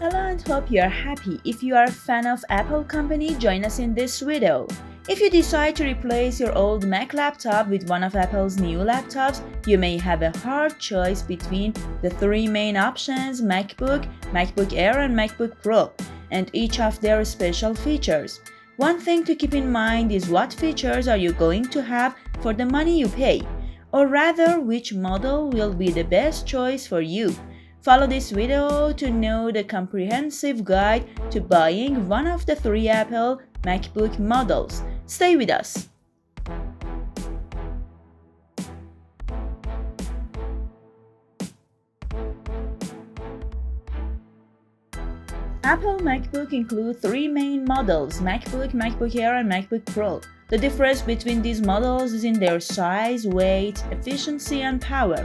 Hello and hope you are happy. If you are a fan of Apple company, join us in this video. If you decide to replace your old Mac laptop with one of Apple's new laptops, you may have a hard choice between the three main options: MacBook, MacBook Air and MacBook Pro, and each of their special features. One thing to keep in mind is what features are you going to have for the money you pay, or rather which model will be the best choice for you. Follow this video to know the comprehensive guide to buying one of the three Apple MacBook models. Stay with us. Apple MacBook include three main models: MacBook, MacBook Air and MacBook Pro. The difference between these models is in their size, weight, efficiency and power.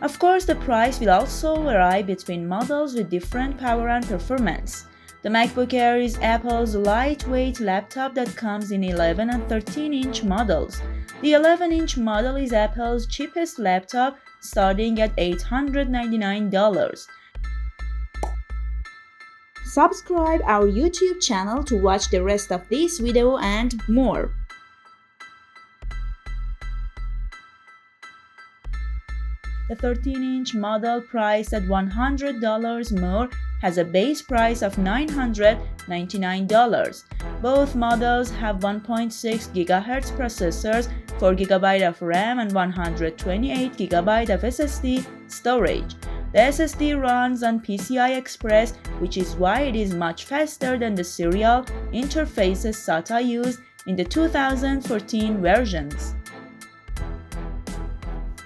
Of course, the price will also vary between models with different power and performance. The MacBook Air is Apple's lightweight laptop that comes in 11 and 13-inch models. The 11-inch model is Apple's cheapest laptop, starting at $899. Subscribe our YouTube channel to watch the rest of this video and more. The 13-inch model, priced at $100 more, has a base price of $999. Both models have 1.6 GHz processors, 4 GB of RAM and 128 GB of SSD storage. The SSD runs on PCI Express, which is why it is much faster than the serial interfaces SATA used in the 2014 versions.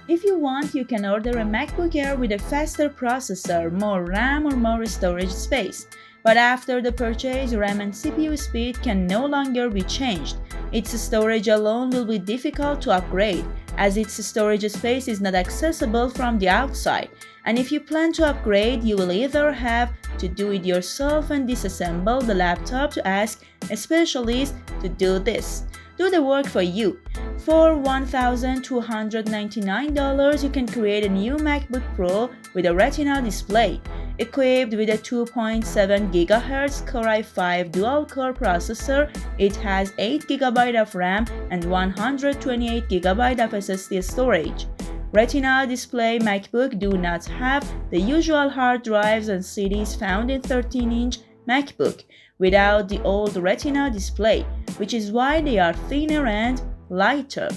If you want, you can order a MacBook Air with a faster processor, more RAM or more storage space. But after the purchase, RAM and CPU speed can no longer be changed. Its storage alone will be difficult to upgrade, as its storage space is not accessible from the outside. And if you plan to upgrade, you will either have to do it yourself and disassemble the laptop to ask a specialist to do this. Do the work for you. For $1,299, you can create a new MacBook Pro with a Retina display. Equipped with a 2.7 GHz Core i5 dual-core processor, it has 8 GB of RAM and 128 GB of SSD storage. Retina display MacBook do not have the usual hard drives and CDs found in 13-inch MacBook without the old Retina display, which is why they are thinner and lighter.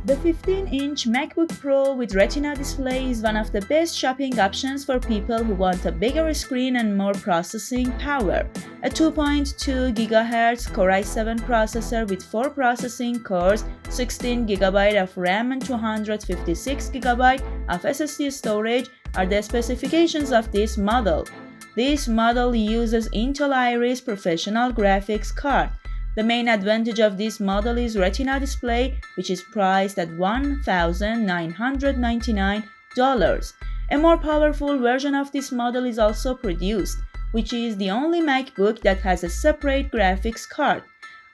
The 15-inch MacBook Pro with Retina display is one of the best shopping options for people who want a bigger screen and more processing power. A 2.2 GHz Core i7 processor with 4 processing cores, 16 GB of RAM and 256 GB of SSD storage are the specifications of this model. This model uses Intel Iris Professional Graphics card. The main advantage of this model is Retina display, which is priced at $1,999. A more powerful version of this model is also produced, which is the only MacBook that has a separate graphics card.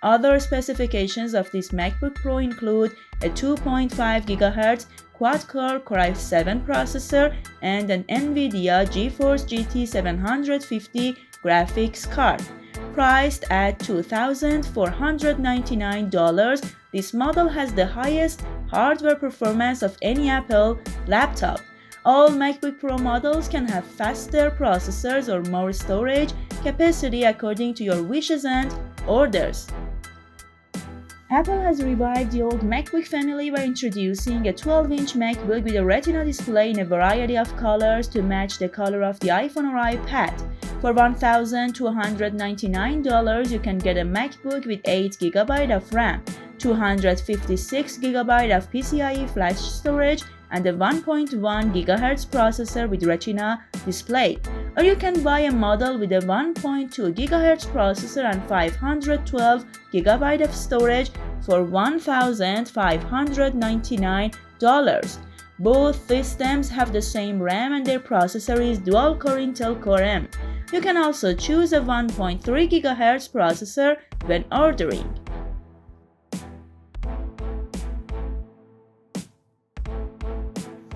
Other specifications of this MacBook Pro include a 2.5 GHz quad-core Core i7 processor and an NVIDIA GeForce GT 750 graphics card. Priced at $2,499, this model has the highest hardware performance of any Apple laptop. All MacBook Pro models can have faster processors or more storage capacity according to your wishes and orders. Apple has revived the old MacBook family by introducing a 12-inch MacBook with a Retina display in a variety of colors to match the color of the iPhone or iPad. For $1,299, you can get a MacBook with 8 GB of RAM, 256 GB of PCIe flash storage, and a 1.1 GHz processor with Retina display. Or you can buy a model with a 1.2 GHz processor and 512 GB of storage for $1,599. Both systems have the same RAM and their processor is dual-core Intel Core M. You can also choose a 1.3 GHz processor when ordering.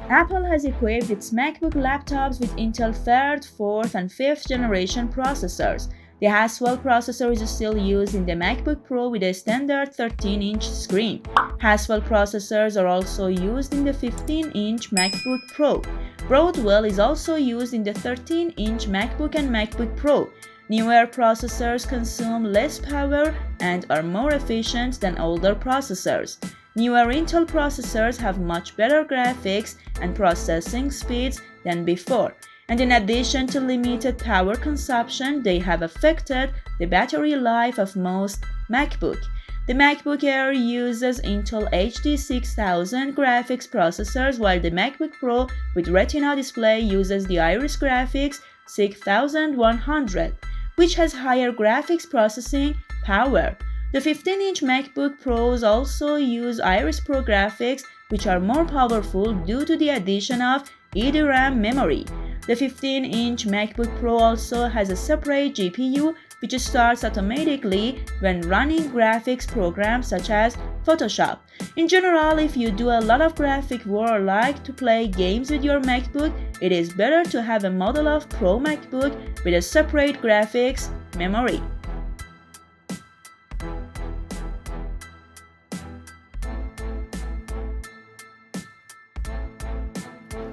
Apple has equipped its MacBook laptops with Intel 3rd, 4th, and 5th generation processors. The Haswell processor is still used in the MacBook Pro with a standard 13-inch screen. Haswell processors are also used in the 15-inch MacBook Pro. Broadwell is also used in the 13-inch MacBook and MacBook Pro. Newer processors consume less power and are more efficient than older processors. Newer Intel processors have much better graphics and processing speeds than before. And in addition to limited power consumption, they have affected the battery life of most MacBook. The MacBook Air uses Intel HD 6000 graphics processors, while the MacBook Pro with Retina display uses the Iris Graphics 6100, which has higher graphics processing power. The 15-inch MacBook Pros also use Iris Pro graphics, which are more powerful due to the addition of eDRAM memory. The 15-inch MacBook Pro also has a separate GPU, which starts automatically when running graphics programs such as Photoshop. In general, if you do a lot of graphic work or like to play games with your MacBook, it is better to have a model of Pro MacBook with a separate graphics memory.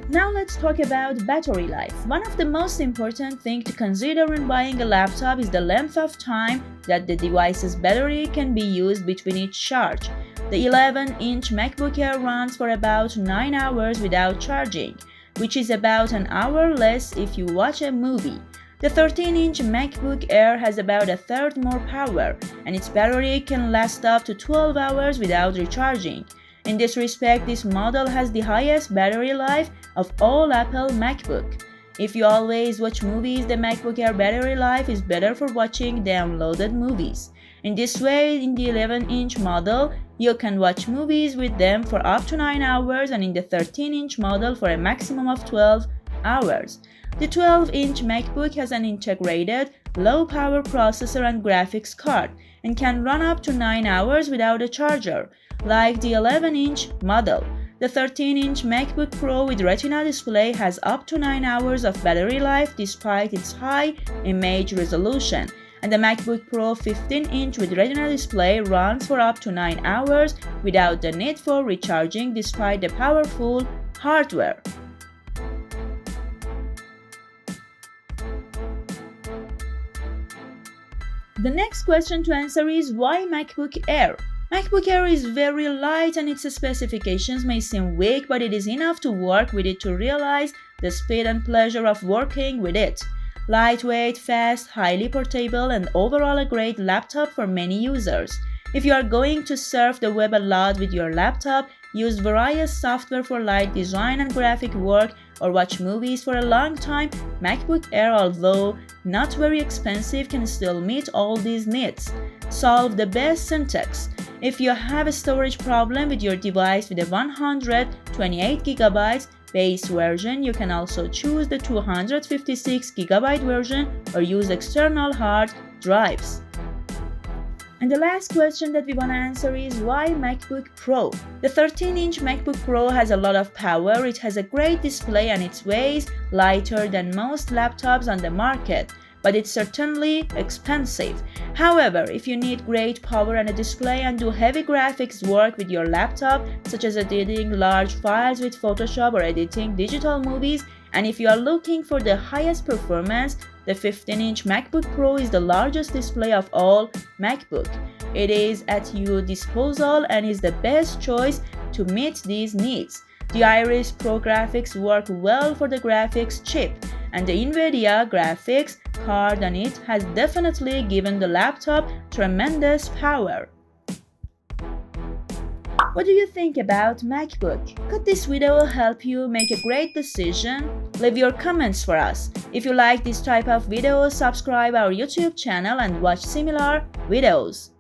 Now let's talk about battery life. One of the most important things to consider when buying a laptop is the length of time that the device's battery can be used between each charge. The 11-inch MacBook Air runs for about 9 hours without charging, which is about an hour less if you watch a movie. The 13-inch MacBook Air has about a third more power, and its battery can last up to 12 hours without recharging. In this respect, this model has the highest battery life of all Apple MacBook. If you always watch movies, the MacBook Air battery life is better for watching downloaded movies. In this way, in the 11-inch model, you can watch movies with them for up to 9 hours, and in the 13-inch model for a maximum of 12 hours. The 12-inch MacBook has an integrated, low-power processor and graphics card, and can run up to 9 hours without a charger. Like the 11-inch model, the 13-inch MacBook Pro with Retina display has up to 9 hours of battery life despite its high image resolution, and the MacBook Pro 15-inch with Retina display runs for up to 9 hours without the need for recharging despite the powerful hardware. The next question to answer is why MacBook Air? MacBook Air is very light and its specifications may seem weak, but it is enough to work with it to realize the speed and pleasure of working with it. Lightweight, fast, highly portable, and overall a great laptop for many users. If you are going to surf the web a lot with your laptop, use various software for light design and graphic work, or watch movies for a long time, MacBook Air, although not very expensive, can still meet all these needs. Solve the best syntax. If you have a storage problem with your device with a 128GB base version, you can also choose the 256GB version or use external hard drives. And the last question that we want to answer is why MacBook Pro? The 13-inch MacBook Pro has a lot of power, it has a great display, and it weighs lighter than most laptops on the market, but it's certainly expensive. However, if you need great power and a display and do heavy graphics work with your laptop, such as editing large files with Photoshop or editing digital movies, and if you are looking for the highest performance, the 15-inch MacBook Pro is the largest display of all MacBook. It is at your disposal and is the best choice to meet these needs. The Iris Pro graphics work well for the graphics chip, and the NVIDIA graphics card on it has definitely given the laptop tremendous power. What do you think about MacBook? Could this video help you make a great decision? Leave your comments for us. If you like this type of videos, subscribe our YouTube channel and watch similar videos.